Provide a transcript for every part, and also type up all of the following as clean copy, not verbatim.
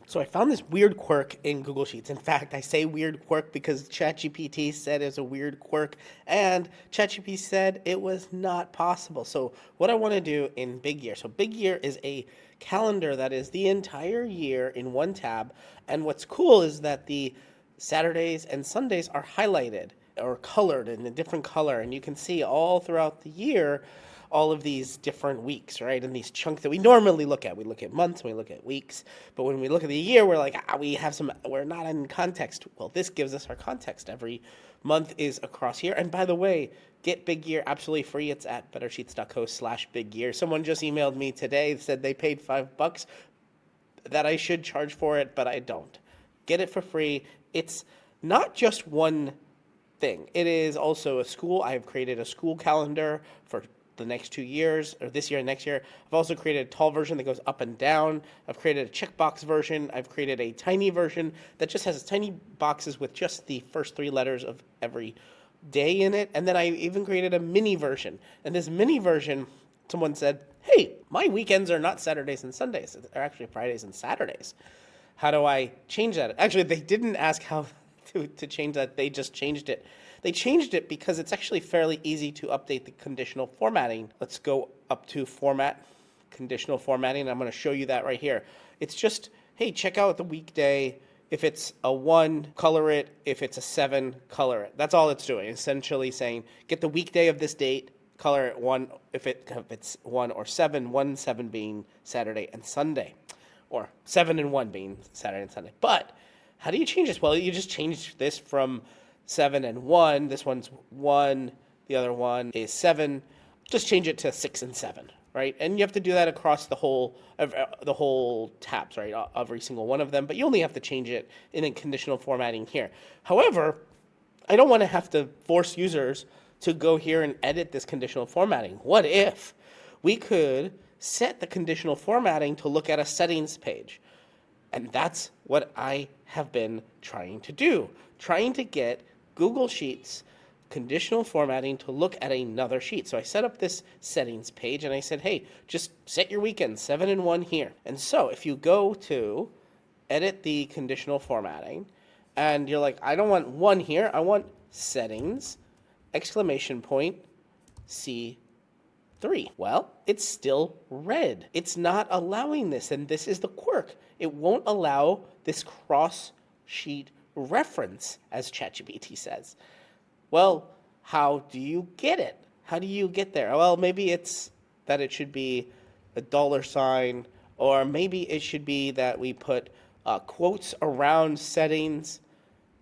So I found this weird quirk in Google Sheets. In fact, I say weird quirk because ChatGPT said it's a weird quirk, and ChatGPT said it was not possible. So what I want to do in Big Year. So Big Year is a calendar that is the entire year in one tab. And what's cool is that the Saturdays and Sundays are highlighted or colored in a different color. And you can see all throughout the year all of these different weeks, right? And these chunks that we normally look at. We look at months, we look at weeks, but when we look at the year, we're like, we're not in context. Well, this gives us our context. Every month is across here. And by the way, get Big Year absolutely free. It's at bettersheets.co/Big Year. Someone just emailed me today, said they paid $5 that I should charge for it, but I don't. Get it for free. It's not just one thing. It is also a school. I've created a school calendar for the next 2 years, or this year and next year. I've also created a tall version that goes up and down. I've created a checkbox version. I've created a tiny version that just has tiny boxes with just the first 3 letters of every day in it. And then I even created a mini version. And this mini version, someone said, hey, my weekends are not Saturdays and Sundays. They're actually Fridays and Saturdays. How do I change that? Actually, they didn't ask how to change that. They just changed it. They changed it because it's actually fairly easy to update the conditional formatting. Let's go up to Format, Conditional Formatting. I'm going to show you that right here. It's just, hey, check out the weekday. If it's a 1, color it. If it's a 7, color it. That's all it's doing. Essentially saying, get the weekday of this date, color it 1 if it's 1 or 7, 1, 7 being Saturday and Sunday, or 7 and 1 being Saturday and Sunday. But how do you change this? Well, you just change this from 7 and 1. This one's 1. The other one is 7. Just change it to 6 and 7, right? And you have to do that across the whole tabs, right? Every single one of them. But you only have to change it in a conditional formatting here. However, I don't want to have to force users to go here and edit this conditional formatting. What if we could set the conditional formatting to look at a settings page? And that's what I have been trying to do. Trying to get Google Sheets conditional formatting to look at another sheet. So I set up this settings page and I said, hey, just set your weekends 7 and 1 here. And so if you go to edit the conditional formatting and you're like, I don't want 1 here, I want settings, C3. Well, it's still red. It's not allowing this, and this is the quirk. It won't allow this cross sheet reference, as ChatGPT says. Well, how do you get it? How do you get there? Well, maybe it's that it should be a $, or maybe it should be that we put quotes around settings.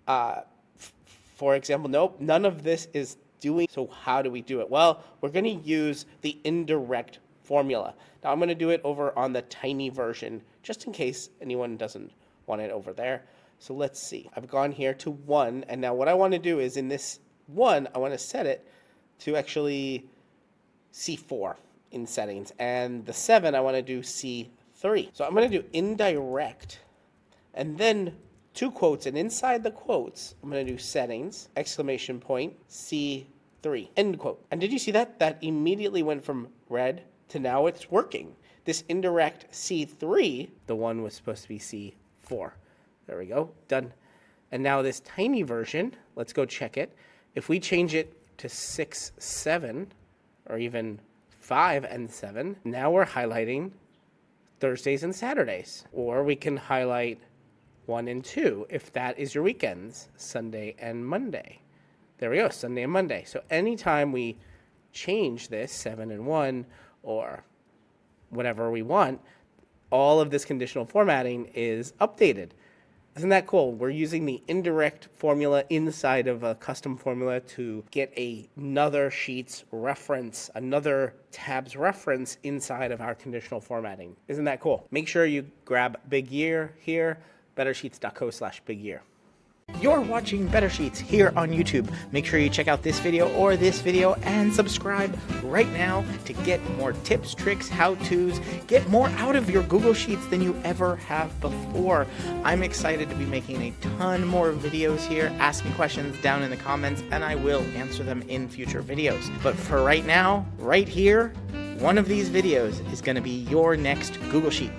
For example, nope, none of this is doing. So how do we do it? Well, we're going to use the indirect formula. Now I'm going to do it over on the tiny version, just in case anyone doesn't want it over there. So let's see. I've gone here to 1, and now what I want to do is in this 1, I want to set it to actually C4 in settings, and the 7 I want to do C3. So I'm going to do indirect, and then 2 quotes, and inside the quotes I'm going to do settings, C3, end quote. And did you see that? That immediately went from red to now it's working. This indirect C3, the one was supposed to be C4. There we go, done. And now this tiny version, let's go check it. If we change it to 6, 7, or even 5 and 7, now we're highlighting Thursdays and Saturdays. Or we can highlight 1 and 2 if that is your weekends, Sunday and Monday. There we go, Sunday and Monday. So anytime we change this, 7 and 1, or whatever we want, all of this conditional formatting is updated. Isn't that cool? We're using the indirect formula inside of a custom formula to get another sheet's reference, another tab's reference inside of our conditional formatting. Isn't that cool? Make sure you grab Big Year here, bettersheets.co/Big Year. You're watching Better Sheets here on YouTube. Make sure you check out this video or this video and subscribe right now to get more tips, tricks, how-tos, get more out of your Google Sheets than you ever have before. I'm excited to be making a ton more videos here. Ask me questions down in the comments and I will answer them in future videos. But for right now, right here, one of these videos is going to be your next Google Sheet.